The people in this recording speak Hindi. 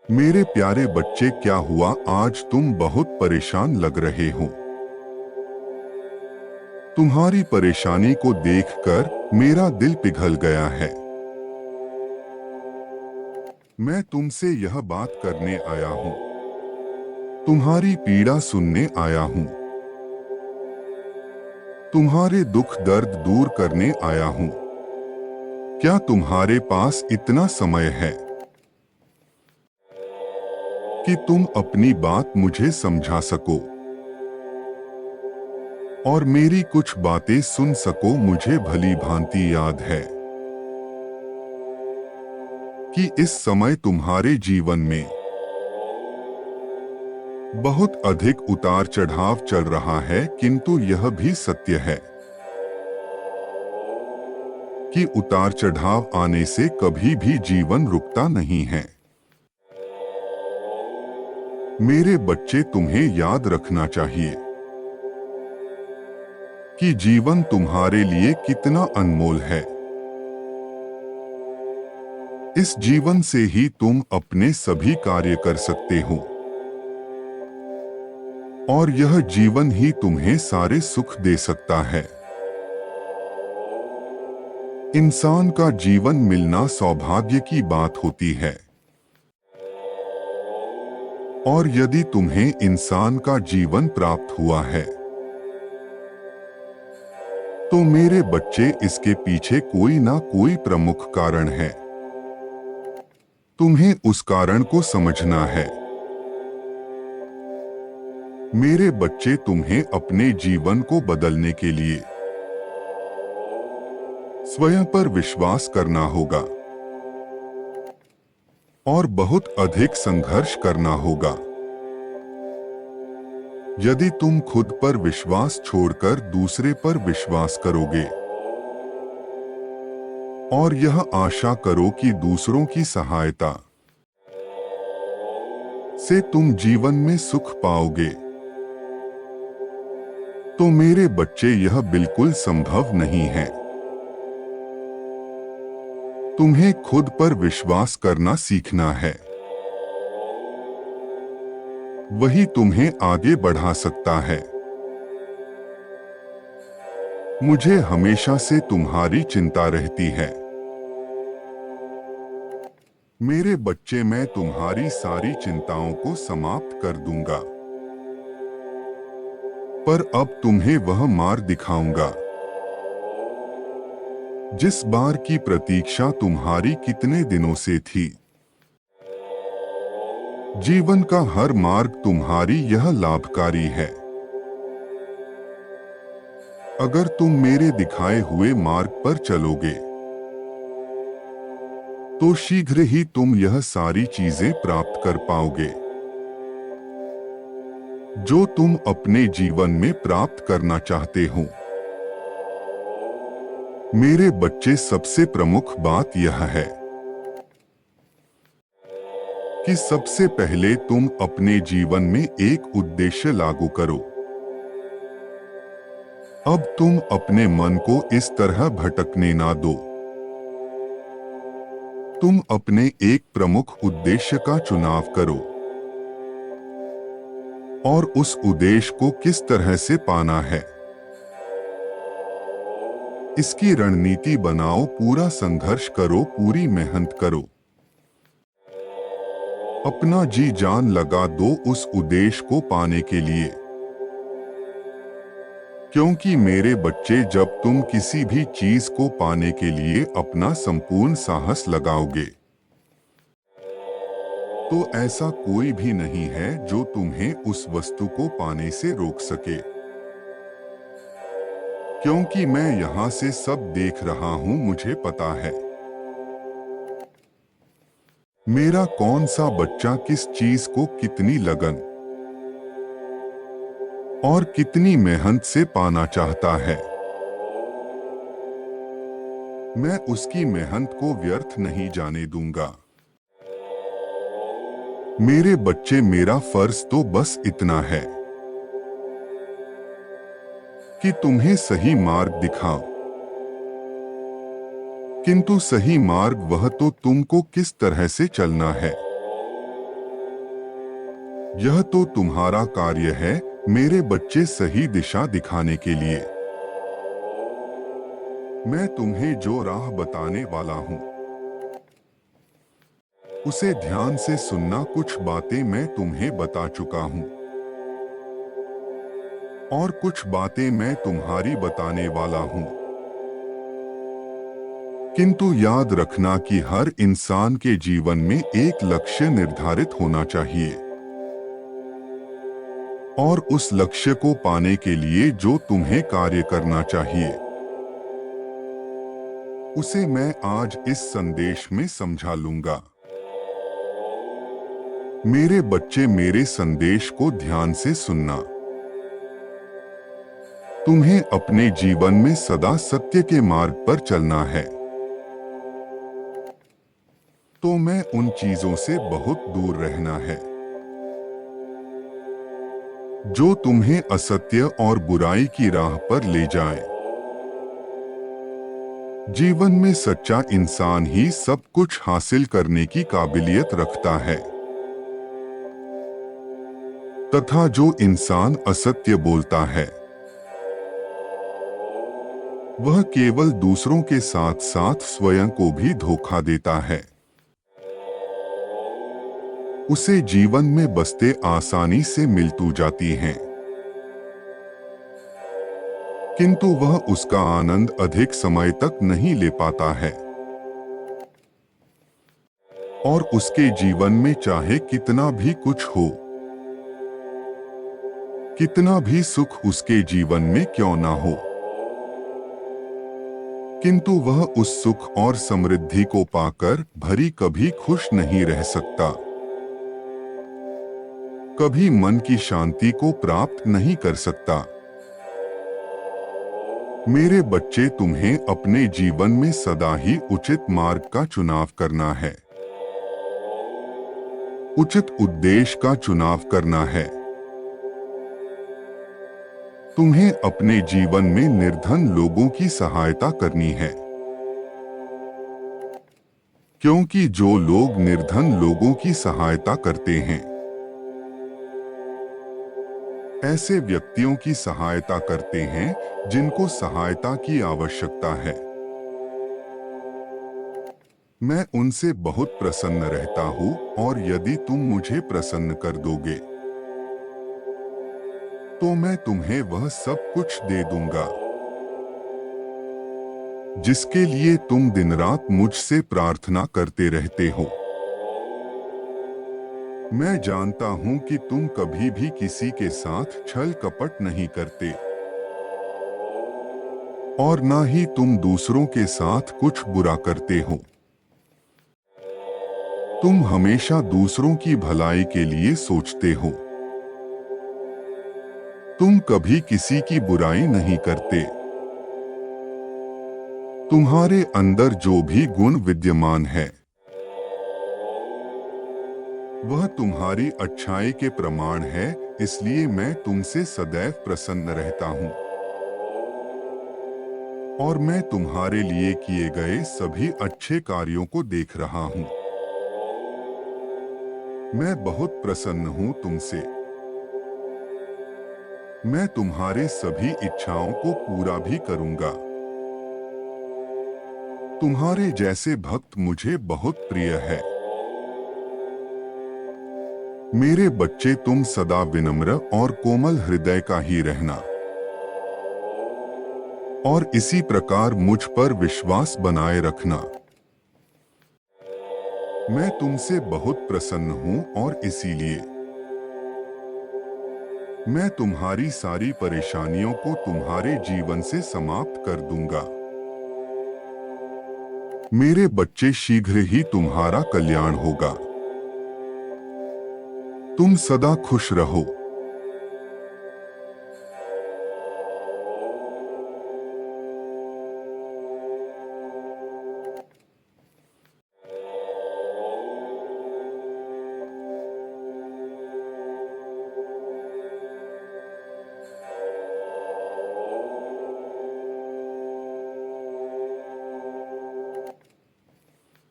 मेरे प्यारे बच्चे, क्या हुआ? आज तुम बहुत परेशान लग रहे हो। तुम्हारी परेशानी को देखकर मेरा दिल पिघल गया है। मैं तुमसे यह बात करने आया हूँ। तुम्हारी पीड़ा सुनने आया हूँ। तुम्हारे दुख दर्द दूर करने आया हूँ। क्या तुम्हारे पास इतना समय है कि तुम अपनी बात मुझे समझा सको और मेरी कुछ बातें सुन सको? मुझे भली भांति याद है कि इस समय तुम्हारे जीवन में बहुत अधिक उतार चढ़ाव चल रहा है, किंतु यह भी सत्य है कि उतार चढ़ाव आने से कभी भी जीवन रुकता नहीं है। मेरे बच्चे, तुम्हें याद रखना चाहिए कि जीवन तुम्हारे लिए कितना अनमोल है। इस जीवन से ही तुम अपने सभी कार्य कर सकते हो और यह जीवन ही तुम्हें सारे सुख दे सकता है। इंसान का जीवन मिलना सौभाग्य की बात होती है और यदि तुम्हें इंसान का जीवन प्राप्त हुआ है तो मेरे बच्चे, इसके पीछे कोई ना कोई प्रमुख कारण है। तुम्हें उस कारण को समझना है। मेरे बच्चे, तुम्हें अपने जीवन को बदलने के लिए स्वयं पर विश्वास करना होगा और बहुत अधिक संघर्ष करना होगा। यदि तुम खुद पर विश्वास छोड़कर दूसरे पर विश्वास करोगे और यह आशा करो कि दूसरों की सहायता से तुम जीवन में सुख पाओगे, तो मेरे बच्चे, यह बिल्कुल संभव नहीं है। तुम्हें खुद पर विश्वास करना सीखना है। वही तुम्हें आगे बढ़ा सकता है। मुझे हमेशा से तुम्हारी चिंता रहती है। मेरे बच्चे, मैं तुम्हारी सारी चिंताओं को समाप्त कर दूंगा, पर अब तुम्हें वह मार्ग दिखाऊंगा जिस बार की प्रतीक्षा तुम्हारी कितने दिनों से थी। जीवन का हर मार्ग तुम्हारी यह लाभकारी है। अगर तुम मेरे दिखाए हुए मार्ग पर चलोगे तो शीघ्र ही तुम यह सारी चीजें प्राप्त कर पाओगे जो तुम अपने जीवन में प्राप्त करना चाहते हो। मेरे बच्चे, सबसे प्रमुख बात यह है कि सबसे पहले तुम अपने जीवन में एक उद्देश्य लागू करो। अब तुम अपने मन को इस तरह भटकने ना दो। तुम अपने एक प्रमुख उद्देश्य का चुनाव करो और उस उद्देश्य को किस तरह से पाना है, इसकी रणनीति बनाओ। पूरा संघर्ष करो, पूरी मेहनत करो, अपना जी जान लगा दो उस उद्देश्य को पाने के लिए। क्योंकि मेरे बच्चे, जब तुम किसी भी चीज को पाने के लिए अपना संपूर्ण साहस लगाओगे तो ऐसा कोई भी नहीं है जो तुम्हें उस वस्तु को पाने से रोक सके। क्योंकि मैं यहां से सब देख रहा हूं, मुझे पता है मेरा कौन सा बच्चा किस चीज को कितनी लगन और कितनी मेहनत से पाना चाहता है। मैं उसकी मेहनत को व्यर्थ नहीं जाने दूंगा। मेरे बच्चे, मेरा फर्ज तो बस इतना है कि तुम्हें सही मार्ग दिखाओ, किंतु सही मार्ग वह तो तुमको किस तरह से चलना है यह तो तुम्हारा कार्य है मेरे बच्चे, सही दिशा दिखाने के लिए। मैं तुम्हें जो राह बताने वाला हूं उसे ध्यान से सुनना। कुछ बातें मैं तुम्हें बता चुका हूं और कुछ बातें मैं तुम्हारी बताने वाला हूं। किंतु याद रखना कि हर इंसान के जीवन में एक लक्ष्य निर्धारित होना चाहिए और उस लक्ष्य को पाने के लिए जो तुम्हें कार्य करना चाहिए उसे मैं आज इस संदेश में समझा लूंगा। मेरे बच्चे, मेरे संदेश को ध्यान से सुनना। तुम्हें अपने जीवन में सदा सत्य के मार्ग पर चलना है। तो मैं उन चीजों से बहुत दूर रहना है जो तुम्हें असत्य और बुराई की राह पर ले जाए। जीवन में सच्चा इंसान ही सब कुछ हासिल करने की काबिलियत रखता है, तथा जो इंसान असत्य बोलता है वह केवल दूसरों के साथ साथ स्वयं को भी धोखा देता है। उसे जीवन में बस्ते आसानी से मिलती जाती हैं, किंतु वह उसका आनंद अधिक समय तक नहीं ले पाता है और उसके जीवन में चाहे कितना भी कुछ हो, कितना भी सुख उसके जीवन में क्यों ना हो, किंतु वह उस सुख और समृद्धि को पाकर भरी कभी खुश नहीं रह सकता, कभी मन की शांति को प्राप्त नहीं कर सकता। मेरे बच्चे, तुम्हें अपने जीवन में सदा ही उचित मार्ग का चुनाव करना है, उचित उद्देश्य का चुनाव करना है। तुम्हें अपने जीवन में निर्धन लोगों की सहायता करनी है, क्योंकि जो लोग निर्धन लोगों की सहायता करते हैं ऐसे व्यक्तियों की सहायता करते हैं जिनको सहायता की आवश्यकता है। मैं उनसे बहुत प्रसन्न रहता हूं और यदि तुम मुझे प्रसन्न कर दोगे तो मैं तुम्हें वह सब कुछ दे दूंगा जिसके लिए तुम दिन रात मुझसे प्रार्थना करते रहते हो। मैं जानता हूं कि तुम कभी भी किसी के साथ छल कपट नहीं करते और ना ही तुम दूसरों के साथ कुछ बुरा करते हो। तुम हमेशा दूसरों की भलाई के लिए सोचते हो। तुम कभी किसी की बुराई नहीं करते। तुम्हारे अंदर जो भी गुण विद्यमान है वह तुम्हारी अच्छाई के प्रमाण है, इसलिए मैं तुमसे सदैव प्रसन्न रहता हूं और मैं तुम्हारे लिए किए गए सभी अच्छे कार्यों को देख रहा हूं। मैं बहुत प्रसन्न हूं तुमसे। मैं तुम्हारे सभी इच्छाओं को पूरा भी करूंगा। तुम्हारे जैसे भक्त मुझे बहुत प्रिय है। मेरे बच्चे, तुम सदा विनम्र और कोमल हृदय का ही रहना और इसी प्रकार मुझ पर विश्वास बनाए रखना। मैं तुमसे बहुत प्रसन्न हूं और इसीलिए मैं तुम्हारी सारी परेशानियों को तुम्हारे जीवन से समाप्त कर दूंगा। मेरे बच्चे, शीघ्र ही तुम्हारा कल्याण होगा। तुम सदा खुश रहो।